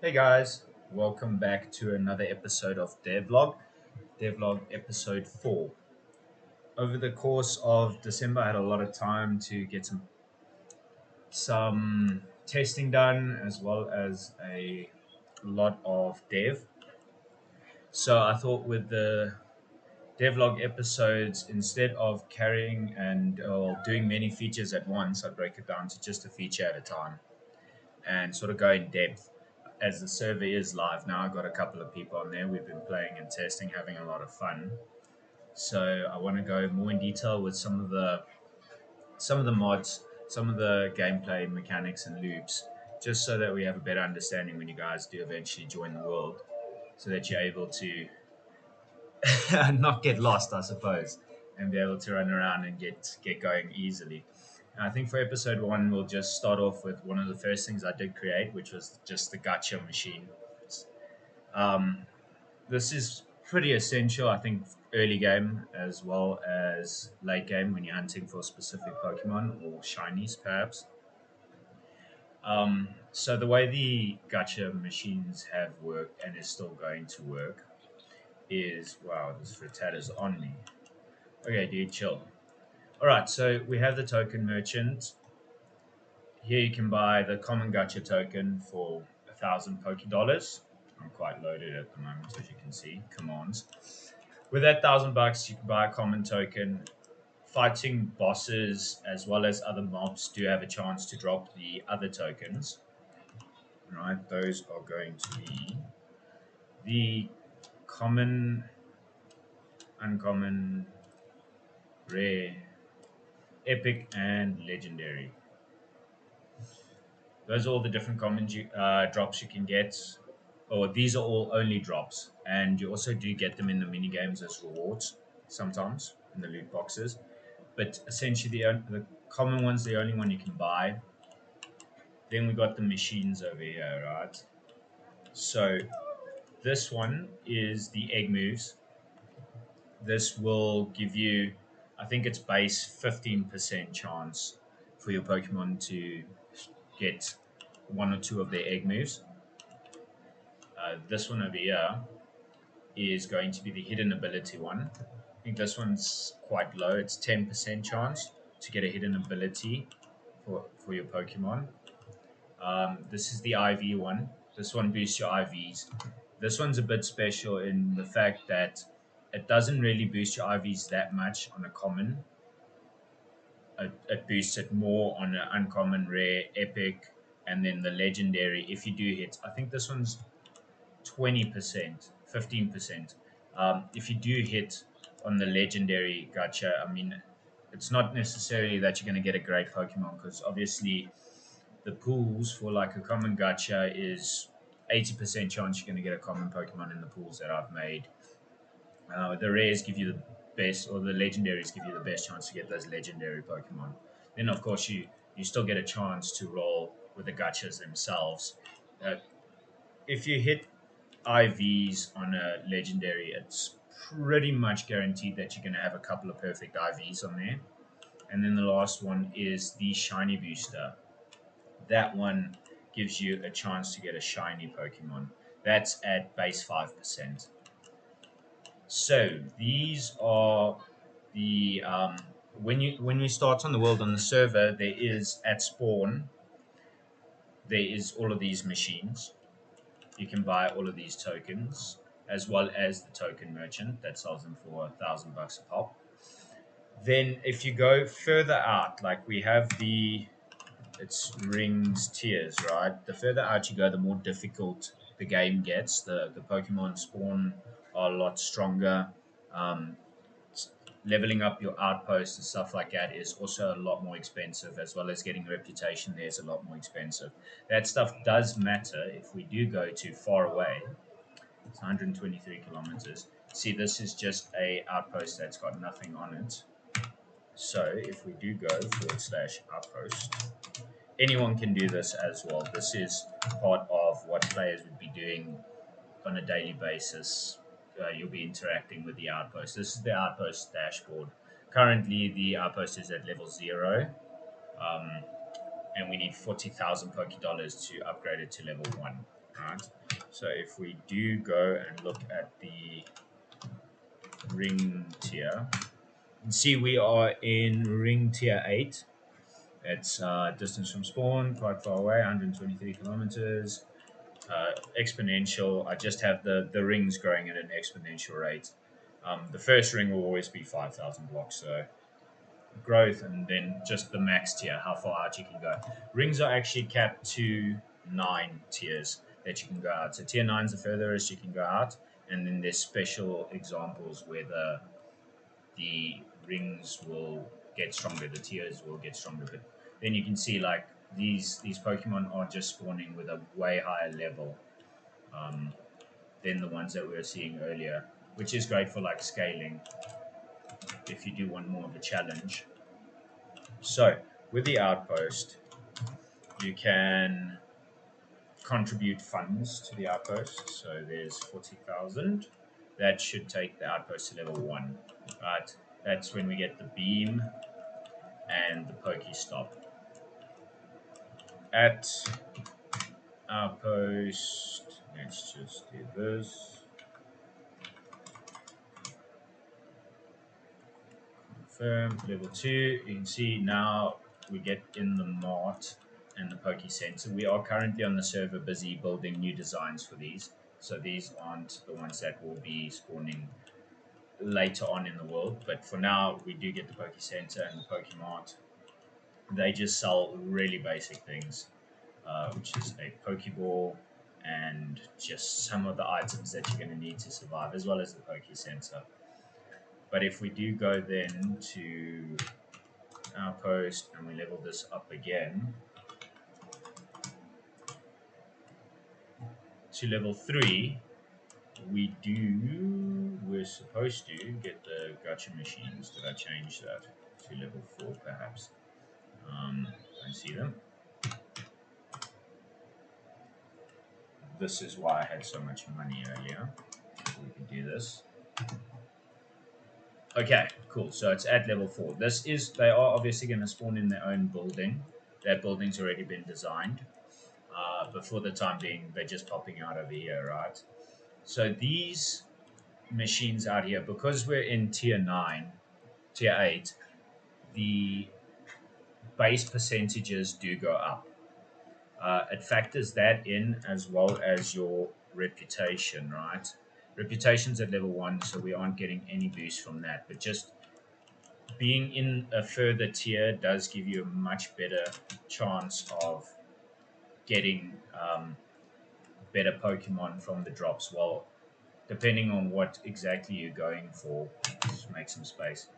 Hey guys, welcome back to another episode of Devlog, Devlog episode 4. Over the course of December, I had a lot of time to get some testing done as well as a lot of dev. So I thought with the Devlog episodes, instead of carrying and doing many features at once, I'd break it down to just a feature at a time and sort of go in depth. As the server is live now, I've got a couple of people on there. We've been playing and testing, having a lot of fun. So I want to go more in detail with some of the mods, some of the gameplay mechanics and loops, just so that we have a better understanding when you guys do eventually join the world, so that you're able to not get lost, I suppose, and be able to run around and get going easily. I think for episode 1, we'll just start off with one of the first things I did create, which was just the gacha machine. Um, this is pretty essential, I think, early game as well as late game when you're hunting for specific Pokemon or shinies, perhaps. So the way the gacha machines have worked and is still going to work is wow, this Frittata is on me. Okay, dude, chill. All right, so we have the token merchant. Here you can buy the common gacha token for 1,000 Poké Dollars. I'm quite loaded at the moment, as you can see. Commands. With that $1,000, you can buy a common token. Fighting bosses as well as other mobs do have a chance to drop the other tokens. Right, those are going to be the common, uncommon, rare, epic, and legendary. Those are all the different common drops you can get. Or these are all only drops, and you also do get them in the mini games as rewards sometimes in the loot boxes. But essentially, the common one's the only one you can buy. Then we got the machines over here, right? So this one is the egg moves. This will give you, I think it's base 15% chance for your Pokemon to get one or two of their egg moves. This one over here is going to be the hidden ability one. I think this one's quite low. It's 10% chance to get a hidden ability for your Pokemon. This is the IV one. This one boosts your IVs. This one's a bit special in the fact that it doesn't really boost your IVs that much on a common. It boosts it more on an uncommon, rare, epic, and then the legendary. If you do hit, I think this one's 20%, 15%. If you do hit on the legendary gacha, I mean, it's not necessarily that you're going to get a great Pokemon because obviously the pools for like a common gacha is 80% chance you're going to get a common Pokemon in the pools that I've made. The rares give you the best, or the legendaries give you the best chance to get those legendary Pokemon. Then, of course, you still get a chance to roll with the gachas themselves. Uh, if you hit IVs on a legendary, it's pretty much guaranteed that you're going to have a couple of perfect IVs on there. And then the last one is the shiny booster. That one gives you a chance to get a shiny Pokemon. That's at base 5%. So these are the when you start on the world on the server, there is at spawn there is all of these machines. You can buy all of these tokens as well as the token merchant that sells them for $1,000 a pop. Then if you go further out, like we have it's rings tiers, right? The further out you go, the more difficult the game gets. The Pokemon spawn are a lot stronger. Um, Leveling up your outposts and stuff like that is also a lot more expensive, as well as getting a reputation there is a lot more expensive. That stuff does matter if we do go too far away. It's 123 kilometers. See, this is just a outpost that's got nothing on it. So if we do go /outpost, anyone can do this as well. This is part of what players would be doing on a daily basis. You'll be interacting with the outpost. This is the outpost dashboard. Currently, the outpost is at level 0, um, and we need 40,000 Poké Dollars to upgrade it to level 1. right? So if we do go and look at the ring tier, you can see we are in ring tier 8. It's distance from spawn, quite far away, 123 kilometers. Exponential. I just have the rings growing at an exponential rate. The first ring will always be 5,000 blocks, so growth, and then just the max tier, how far out you can go. Rings are actually capped to 9 tiers that you can go out. So tier 9 is the furthest you can go out, and then there's special examples where the rings will get stronger, the tiers will get stronger. But then you can see like these Pokemon are just spawning with a way higher level um, than the ones that we were seeing earlier, which is great for like scaling if you do want more of a challenge. So with the outpost, you can contribute funds to the outpost. So there's 40,000. That should take the outpost to level 1. Right? That's when we get the beam and the Pokestop. At outpost, let's just do this. Confirm level 2. You can see now we get in the mart and the Poke Center. We are currently on the server busy building new designs for these. So these aren't the ones that will be spawning later on in the world. But for now, we do get the Poke Center and the Pokemart. They just sell really basic things, which is a Pokeball and just some of the items that you're going to need to survive, as well as the Poke Center. But if we do go then to outpost and we level this up again to level 3, we're supposed to get the Gacha machines. Did I change that to level 4 perhaps? I see them. This is why I had so much money earlier. We can do this. Okay, cool. So it's at level 4. They are obviously going to spawn in their own building. That building's already been designed. But for the time being, they're just popping out over here, right? So these machines out here, because we're in tier 9, tier 8, the base percentages do go up. It factors that in as well as your reputation, right? Reputation's at level 1, so we aren't getting any boost from that. But just being in a further tier does give you a much better chance of getting better Pokemon from the drops. Well, depending on what exactly you're going for, just make some space.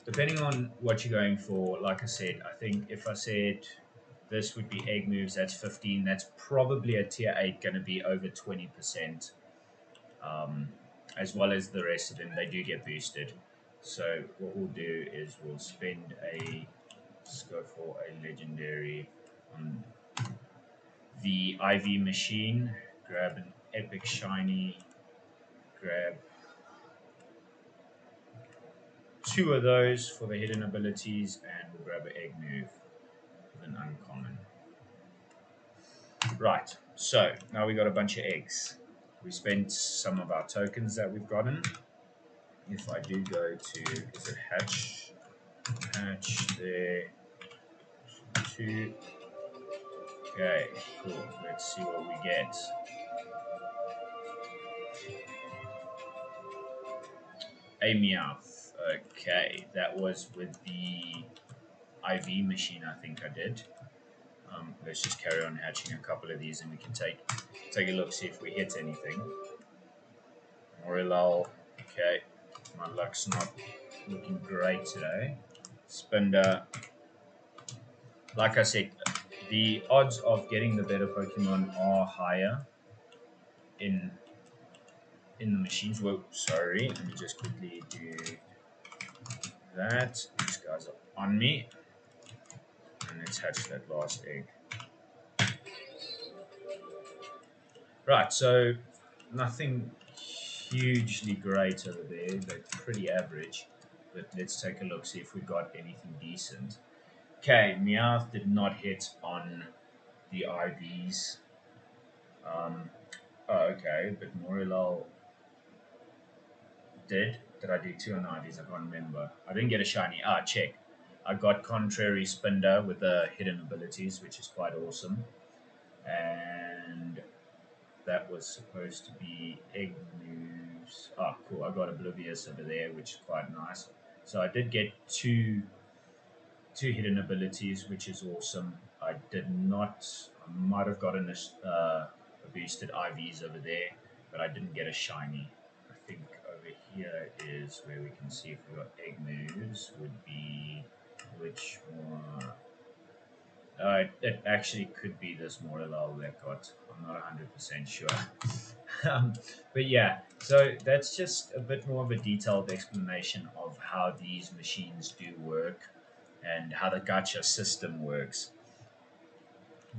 Depending on what you're going for, like I said, I think if I said this would be egg moves, that's 15. That's probably a tier 8 going to be over 20%. As well as the rest of them, they do get boosted. So what we'll do is we'll spend let's go for a legendary on the IV machine, grab an epic shiny, grab 2 of those for the hidden abilities, and we'll grab an egg move with an uncommon. Right, so now we got a bunch of eggs. We spent some of our tokens that we've gotten. If I do go to, is it hatch? Hatch there. 2. Okay, cool. Let's see what we get. A Meowth. Okay, that was with the IV machine, I think I did. Let's just carry on hatching a couple of these and we can take a look, see if we hit anything. Morillal. Okay, my luck's not looking great today. Spinder. Like I said, the odds of getting the better Pokemon are higher in the machines. Whoa, sorry. Let me just quickly do that. These guys are on me. And let's hatch that last egg. Right, so nothing hugely great over there. They're pretty average. But let's take a look, see if we got anything decent. Okay, Meowth did not hit on the IVs. Um, oh, okay, but Morilal did I do two Anadis? I can't remember. I didn't get a shiny. Ah, check. I got Contrary Spinder with the hidden abilities, which is quite awesome. And that was supposed to be Egg News. Ah, cool. I got Oblivious over there, which is quite nice. So I did get two hidden abilities, which is awesome. I did not. I might have gotten a boosted IVs over there, but I didn't get a shiny. I think over here is where we can see if we got egg moves. Would be which one? It actually could be this Morelal that got. I'm not 100% sure. um, but yeah, so that's just a bit more of a detailed explanation of how these machines do work and how the gacha system works.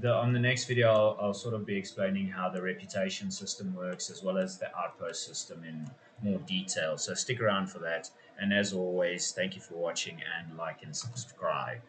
On the next video, I'll sort of be explaining how the reputation system works as well as the outpost system in more detail. So stick around for that. And as always, thank you for watching and like and subscribe.